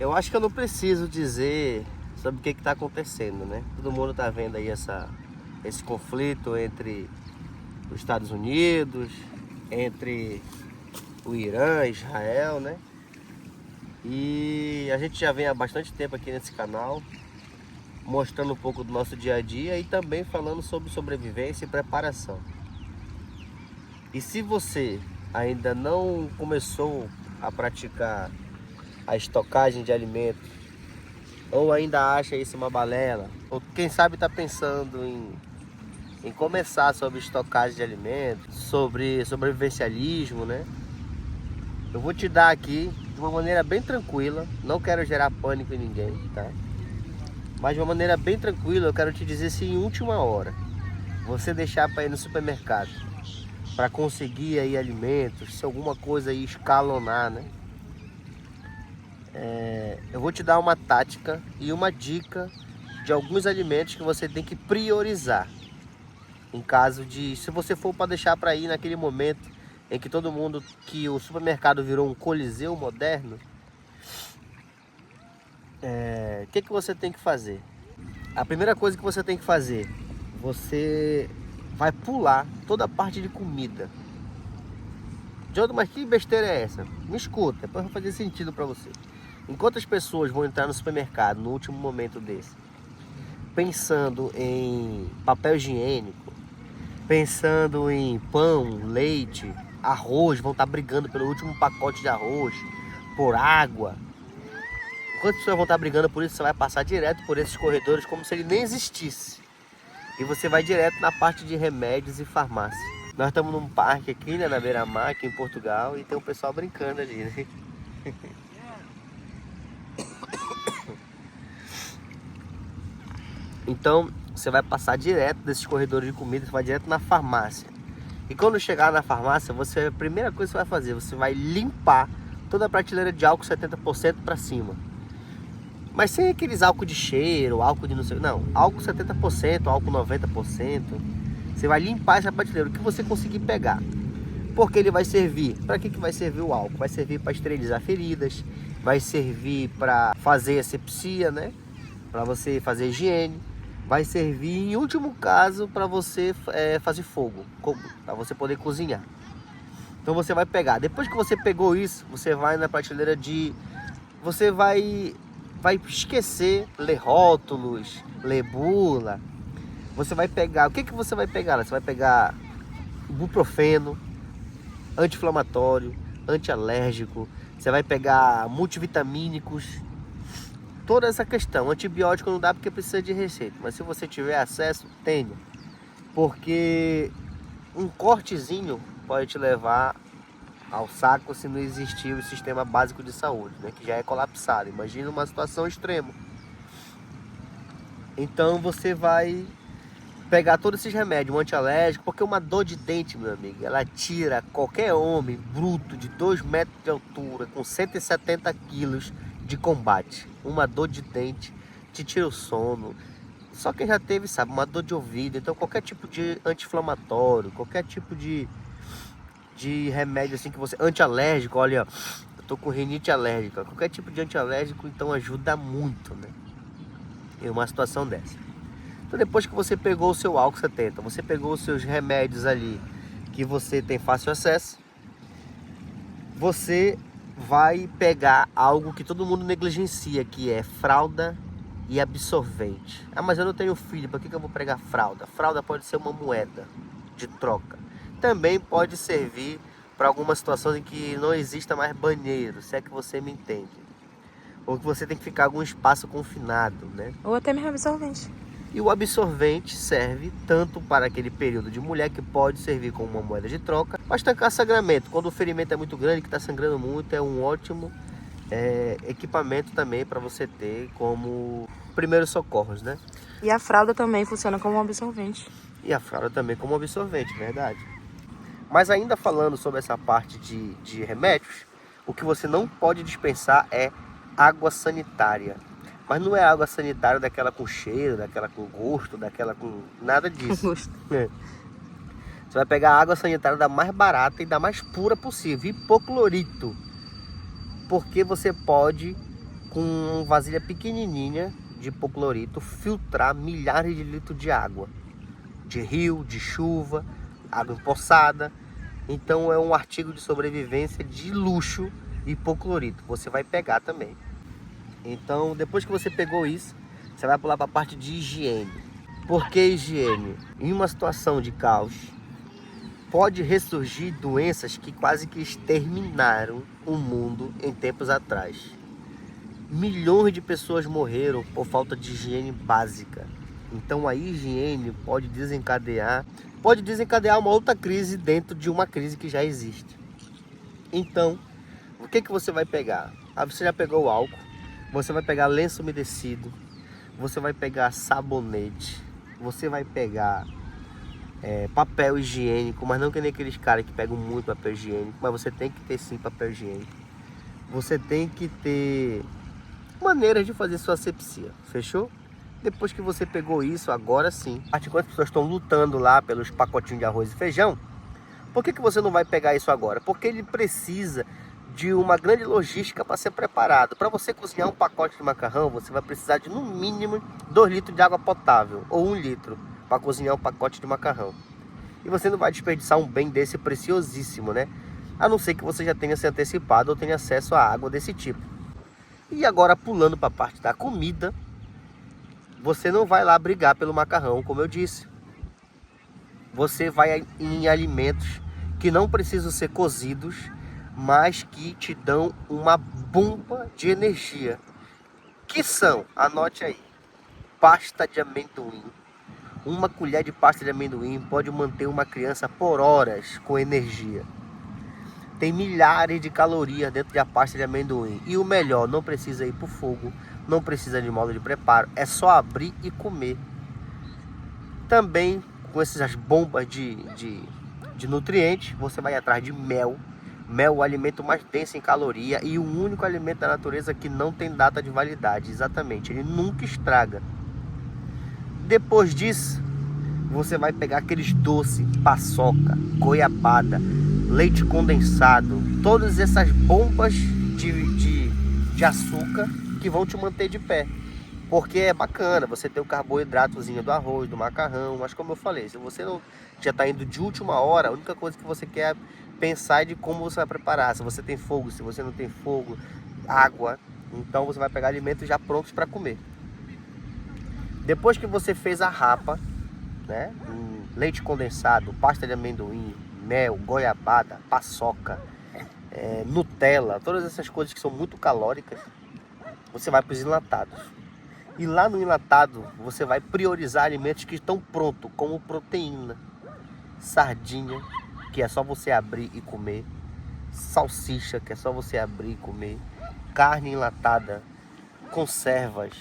Eu acho que eu não preciso dizer sobre o que está acontecendo, né? Todo mundo está vendo aí esse conflito entre os Estados Unidos, entre o Irã, Israel, né? E a gente já vem há bastante tempo aqui nesse canal, mostrando um pouco do nosso dia a dia e também falando sobre sobrevivência e preparação. E se você ainda não começou a praticar a estocagem de alimentos, ou ainda acha isso uma balela, ou quem sabe está pensando em começar sobre estocagem de alimentos, sobre sobrevivencialismo, né? Eu vou te dar aqui de uma maneira bem tranquila, não quero gerar pânico em ninguém, tá? Mas de uma maneira bem tranquila, eu quero te dizer se em última hora você deixar para ir no supermercado para conseguir aí alimentos, se alguma coisa aí escalonar, né? Eu vou te dar uma tática e uma dica de alguns alimentos que você tem que priorizar. Em caso de, se você for para deixar para ir naquele momento em que todo mundo, que o supermercado virou um coliseu moderno, o que você tem que fazer? A primeira coisa que você tem que fazer, você vai pular toda a parte de comida. Jonathan, mas que besteira é essa? Me escuta, depois vai fazer sentido para você. Enquanto as pessoas vão entrar no supermercado no último momento desse, pensando em papel higiênico, pensando em pão, leite, arroz, vão estar brigando pelo último pacote de arroz, por água. Enquanto as pessoas vão estar brigando por isso, você vai passar direto por esses corredores como se ele nem existisse. E você vai direto na parte de remédios e farmácia. Nós estamos num parque aqui, né, na Beira-Mar, aqui em Portugal, e tem um pessoal brincando ali, né? Então, você vai passar direto desses corredores de comida, você vai direto na farmácia. E quando chegar na farmácia, a primeira coisa que você vai fazer, você vai limpar toda a prateleira de álcool 70% para cima. Mas sem aqueles álcool de cheiro, álcool de não sei... Não, álcool 70%, álcool 90%. Você vai limpar essa prateleira, o que você conseguir pegar. Porque ele vai servir... Para que vai servir o álcool? Vai servir para esterilizar feridas, vai servir para fazer asepsia, né? Para você fazer higiene. Vai servir, em último caso, para você fazer fogo, para você poder cozinhar. Então você vai pegar, depois que você pegou isso, você vai na prateleira de... Você vai esquecer, ler rótulos, ler bula. Você vai pegar, o que você vai pegar? Você vai pegar ibuprofeno, anti-inflamatório, antialérgico. Você vai pegar multivitamínicos. Toda essa questão, antibiótico não dá porque precisa de receita, mas se você tiver acesso, tenha. Porque um cortezinho pode te levar ao saco se não existir o sistema básico de saúde, né, que já é colapsado. Imagina uma situação extrema. Então você vai pegar todos esses remédios, um antialérgico, porque uma dor de dente, meu amigo, ela tira qualquer homem bruto de 2 metros de altura, com 170 quilos, de combate. Uma dor de dente te tira o sono. Só quem já teve sabe, uma dor de ouvido. Então qualquer tipo de anti-inflamatório, qualquer tipo de remédio assim que você... Antialérgico, olha, eu tô com rinite alérgica. Qualquer tipo de antialérgico então ajuda muito, né? Em uma situação dessa. Então depois que você pegou o seu álcool 70, você pegou os seus remédios ali que você tem fácil acesso, você vai pegar algo que todo mundo negligencia, que é fralda e absorvente. Ah, mas eu não tenho filho, para que eu vou pregar fralda? Fralda pode ser uma moeda de troca. Também pode servir para algumas situações em que não exista mais banheiro, se é que você me entende. Ou que você tem que ficar em algum espaço confinado, né? Ou até mesmo absorvente. E o absorvente serve tanto para aquele período de mulher, que pode servir como uma moeda de troca, para estancar sangramento. Quando o ferimento é muito grande, que está sangrando muito, é um ótimo equipamento também para você ter como primeiros socorros, né? E a fralda também funciona como um absorvente. E a fralda também como absorvente, verdade. Mas ainda falando sobre essa parte de remédios, o que você não pode dispensar é água sanitária. Mas não é água sanitária daquela com cheiro, daquela com gosto, daquela com nada disso. Você vai pegar a água sanitária da mais barata e da mais pura possível, hipoclorito. Porque você pode com uma vasilha pequenininha de hipoclorito, filtrar milhares de litros de água, de rio, de chuva, água empoçada. Então é um artigo de sobrevivência de luxo, hipoclorito. Você vai pegar também. Então, depois que você pegou isso, você vai pular para a parte de higiene. Por que higiene? Em uma situação de caos, pode ressurgir doenças que quase que exterminaram o mundo em tempos atrás. Milhões de pessoas morreram por falta de higiene básica. Então a higiene pode desencadear uma outra crise dentro de uma crise que já existe. Então, o que você vai pegar? Você já pegou o álcool, você vai pegar lenço umedecido, você vai pegar sabonete, você vai pegar papel higiênico, mas não que nem aqueles caras que pegam muito papel higiênico, mas você tem que ter sim papel higiênico. Você tem que ter maneiras de fazer sua asepsia, fechou? Depois que você pegou isso, agora sim, enquanto as pessoas estão lutando lá pelos pacotinhos de arroz e feijão, por que você não vai pegar isso agora? Porque ele precisa de uma grande logística para ser preparado. Para você cozinhar um pacote de macarrão, você vai precisar de no mínimo 2 litros de água potável, ou 1 litro, para cozinhar um pacote de macarrão. E você não vai desperdiçar um bem desse preciosíssimo, né? A não ser que você já tenha se antecipado ou tenha acesso a água desse tipo. E agora, pulando para a parte da comida, você não vai lá brigar pelo macarrão, como eu disse. Você vai em alimentos que não precisam ser cozidos, mas que te dão uma bomba de energia. Que são, anote aí, pasta de amendoim. Uma colher de pasta de amendoim pode manter uma criança por horas com energia. Tem milhares de calorias dentro da pasta de amendoim. E o melhor, não precisa ir para o fogo, não precisa de modo de preparo, é só abrir e comer. Também com essas bombas de nutrientes, você vai atrás de mel. Mel é o alimento mais denso em caloria e o único alimento da natureza que não tem data de validade. Exatamente, ele nunca estraga. Depois disso, você vai pegar aqueles doces, paçoca, goiabada, leite condensado, todas essas bombas de açúcar que vão te manter de pé. Porque é bacana você ter o carboidratozinho do arroz, do macarrão, mas como eu falei, se você não já está indo de última hora, a única coisa que você quer pensar é de como você vai preparar, se você tem fogo, se você não tem fogo, água. Então você vai pegar alimentos já prontos para comer. Depois que você fez a rapa, né, leite condensado, pasta de amendoim, mel, goiabada, paçoca, Nutella, todas essas coisas que são muito calóricas, você vai para os enlatados. E lá no enlatado você vai priorizar alimentos que estão prontos, como proteína, sardinha, que é só você abrir e comer, salsicha, que é só você abrir e comer, carne enlatada, conservas,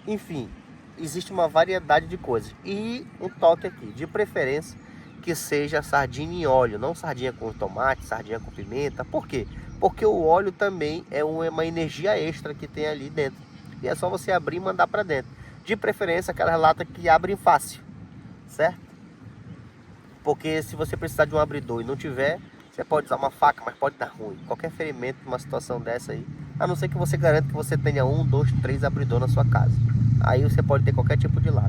enfim, existe uma variedade de coisas. E um toque aqui, de preferência que seja sardinha em óleo, não sardinha com tomate, sardinha com pimenta. Por quê? Porque o óleo também é uma energia extra que tem ali dentro. E é só você abrir e mandar para dentro. De preferência aquelas latas que abrem fácil, certo? Porque se você precisar de um abridor e não tiver, você pode usar uma faca, mas pode dar ruim. Qualquer ferimento numa situação dessa aí, a não ser que você garanta que você tenha 1, 2, 3 abridores na sua casa. Aí você pode ter qualquer tipo de lata.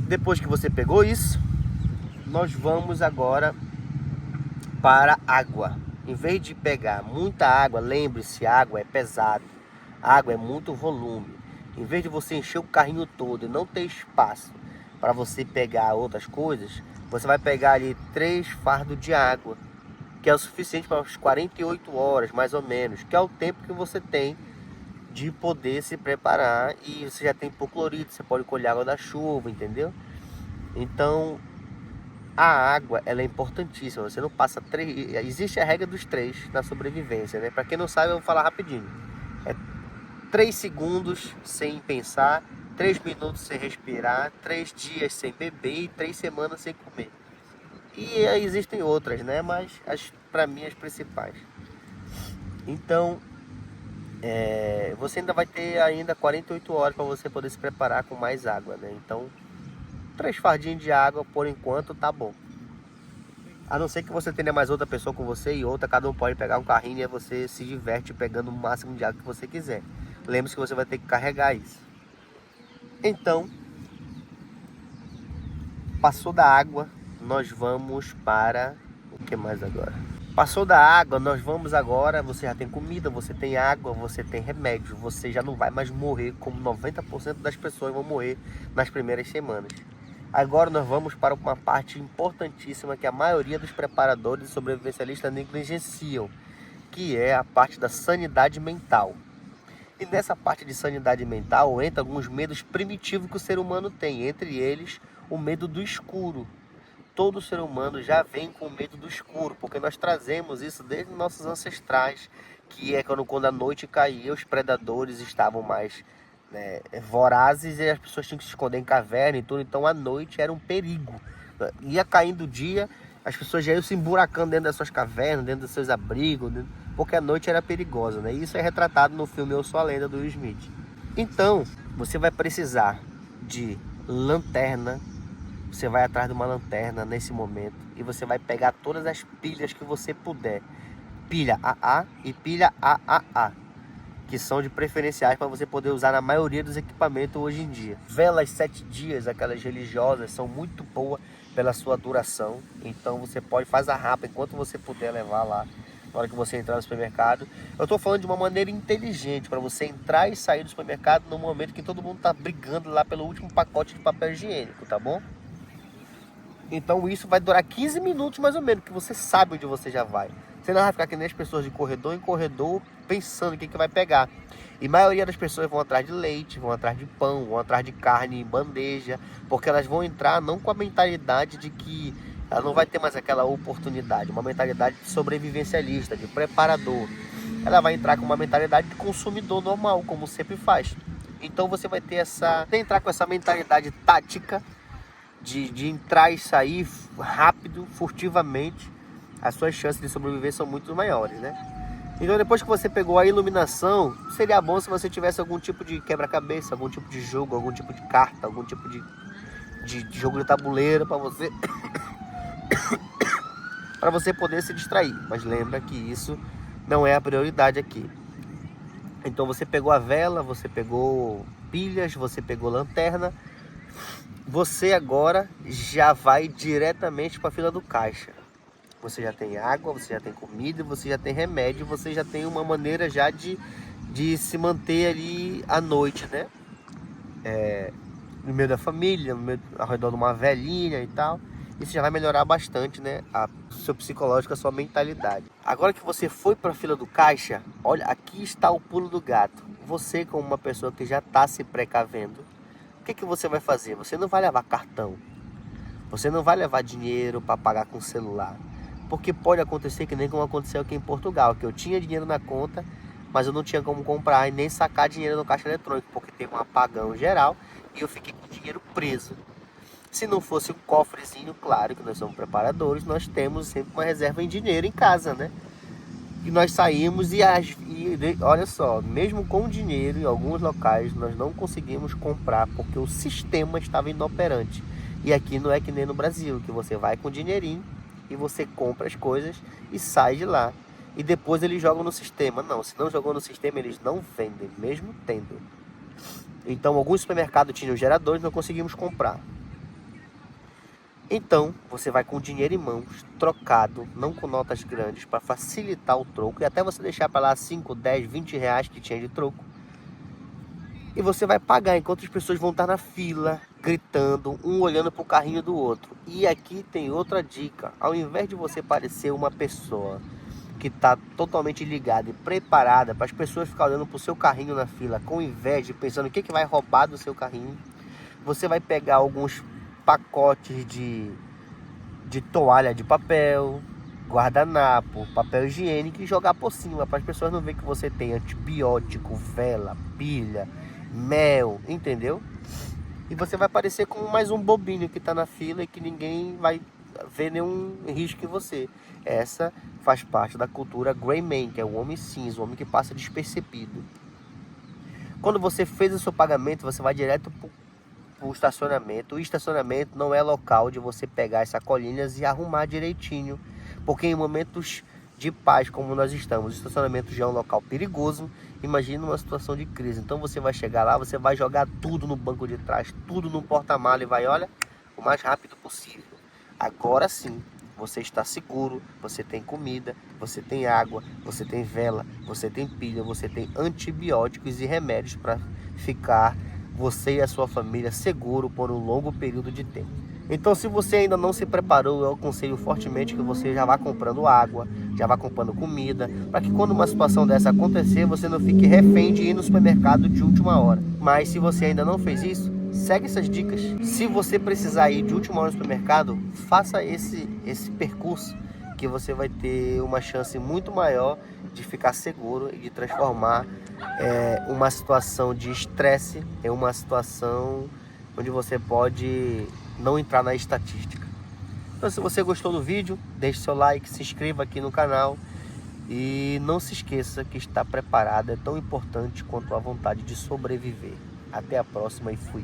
Depois que você pegou isso, nós vamos agora para água. Em vez de pegar muita água, lembre-se, água é pesado. Água é muito volume. Em vez de você encher o carrinho todo e não ter espaço para você pegar outras coisas, você vai pegar ali 3 fardos de água, que é o suficiente para as 48 horas, mais ou menos, que é o tempo que você tem de poder se preparar. E você já tem hipoclorito, você pode colher água da chuva, entendeu? Então, a água, ela é importantíssima. Você não passa 3... Existe a regra dos 3 na sobrevivência, né? Para quem não sabe, eu vou falar rapidinho. 3 segundos sem pensar, 3 minutos sem respirar, 3 dias sem beber e 3 semanas sem comer. E existem outras, né? Mas para mim as principais. Então, você ainda vai ter 48 horas para você poder se preparar com mais água, né? Então, 3 fardinhos de água por enquanto tá bom. A não ser que você tenha mais outra pessoa com você e outra, cada um pode pegar um carrinho e você se diverte pegando o máximo de água que você quiser. Lembre-se que você vai ter que carregar isso. Então, passou da água, nós vamos para... O que mais agora? Passou da água, nós vamos agora... Você já tem comida, você tem água, você tem remédio. Você já não vai mais morrer como 90% das pessoas vão morrer nas primeiras semanas. Agora nós vamos para uma parte importantíssima que a maioria dos preparadores e sobrevivencialistas negligenciam, que é a parte da sanidade mental. E nessa parte de sanidade mental entra alguns medos primitivos que o ser humano tem, entre eles o medo do escuro. Todo ser humano já vem com medo do escuro, porque nós trazemos isso desde nossos ancestrais, que é quando a noite caía, os predadores estavam mais vorazes e as pessoas tinham que se esconder em caverna e tudo, então a noite era um perigo. Ia caindo o dia, as pessoas já iam se emburacando dentro das suas cavernas, dentro dos seus abrigos, porque a noite era perigosa, né? Isso é retratado no filme Eu Sou a Lenda, do Will Smith. Então, você vai precisar de lanterna, você vai atrás de uma lanterna nesse momento e você vai pegar todas as pilhas que você puder. Pilha AA e pilha AAA, que são de preferenciais para você poder usar na maioria dos equipamentos hoje em dia. Velas 7 dias, aquelas religiosas, são muito boas pela sua duração. Então você pode fazer a rapa enquanto você puder levar lá, na hora que você entrar no supermercado. Eu estou falando de uma maneira inteligente, para você entrar e sair do supermercado no momento que todo mundo está brigando lá pelo último pacote de papel higiênico, tá bom? Então isso vai durar 15 minutos mais ou menos, que você sabe onde você já vai. Você não vai ficar que nem as pessoas de corredor em corredor pensando o que vai pegar. E a maioria das pessoas vão atrás de leite, vão atrás de pão, vão atrás de carne em bandeja, porque elas vão entrar não com a mentalidade de que ela não vai ter mais aquela oportunidade, uma mentalidade de sobrevivencialista, de preparador. Ela vai entrar com uma mentalidade de consumidor normal, como sempre faz. Então você vai ter entrar com essa mentalidade tática, de entrar e sair rápido, furtivamente. As suas chances de sobreviver são muito maiores, né? Então depois que você pegou a iluminação, seria bom se você tivesse algum tipo de quebra-cabeça, algum tipo de jogo, algum tipo de carta, algum tipo de jogo de tabuleiro para você para você poder se distrair. Mas lembra que isso não é a prioridade aqui. Então você pegou a vela, você pegou pilhas, você pegou lanterna. Você agora já vai diretamente para a fila do caixa. Você já tem água, você já tem comida, você já tem remédio, você já tem uma maneira já de se manter ali à noite, né? No meio da família, ao redor de uma velhinha e tal. Isso já vai melhorar bastante, né? O seu psicológico, a sua mentalidade. Agora que você foi para a fila do caixa, olha, aqui está o pulo do gato. Você, como uma pessoa que já está se precavendo, o que você vai fazer? Você não vai levar cartão. Você não vai levar dinheiro para pagar com celular. Porque pode acontecer que nem como aconteceu aqui em Portugal, que eu tinha dinheiro na conta, mas eu não tinha como comprar e nem sacar dinheiro no caixa eletrônico, porque teve um apagão geral e eu fiquei com o dinheiro preso. Se não fosse um cofrezinho, claro que nós somos preparadores, nós temos sempre uma reserva em dinheiro em casa, né? E nós saímos e olha só, mesmo com dinheiro, em alguns locais nós não conseguimos comprar porque o sistema estava inoperante. E aqui não é que nem no Brasil, que você vai com dinheirinho e você compra as coisas e sai de lá. E depois eles jogam no sistema. Não, se não jogou no sistema, eles não vendem, mesmo tendo. Então alguns supermercados tinham geradores, não conseguimos comprar. Então, você vai com o dinheiro em mãos, trocado, não com notas grandes, para facilitar o troco. E até você deixar para lá 5, 10, 20 reais que tinha de troco. E você vai pagar, enquanto as pessoas vão estar na fila, gritando, um olhando para o carrinho do outro. E aqui tem outra dica. Ao invés de você parecer uma pessoa que está totalmente ligada e preparada para as pessoas ficarem olhando para o seu carrinho na fila, com inveja, pensando o que vai roubar do seu carrinho, você vai pegar alguns pacotes de toalha de papel, guardanapo, papel higiênico e jogar por cima para as pessoas não verem que você tem antibiótico, vela, pilha, mel, entendeu? E você vai parecer como mais um bobinho que está na fila e que ninguém vai ver nenhum risco em você. Essa faz parte da cultura Grey Man, que é o homem cinza, o homem que passa despercebido. Quando você fez o seu pagamento, você vai direto para o estacionamento. O estacionamento não é local de você pegar as sacolinhas e arrumar direitinho, porque em momentos de paz como nós estamos, o estacionamento já é um local perigoso. Imagina uma situação de crise. Então você vai chegar lá, você vai jogar tudo no banco de trás, tudo no porta-mala e vai, olha, o mais rápido possível. Agora sim, você está seguro, você tem comida, você tem água, você tem vela, você tem pilha, você tem antibióticos e remédios para ficar você e a sua família seguro por um longo período de tempo. Então, se você ainda não se preparou, eu aconselho fortemente que você já vá comprando água, já vá comprando comida, para que quando uma situação dessa acontecer, você não fique refém de ir no supermercado de última hora. Mas se você ainda não fez isso, segue essas dicas. Se você precisar ir de última hora no supermercado, faça esse percurso, que você vai ter uma chance muito maior de ficar seguro e de transformar uma situação de estresse em uma situação onde você pode não entrar na estatística. Então, se você gostou do vídeo, deixe seu like, se inscreva aqui no canal e não se esqueça que estar preparado é tão importante quanto a vontade de sobreviver. Até a próxima e fui!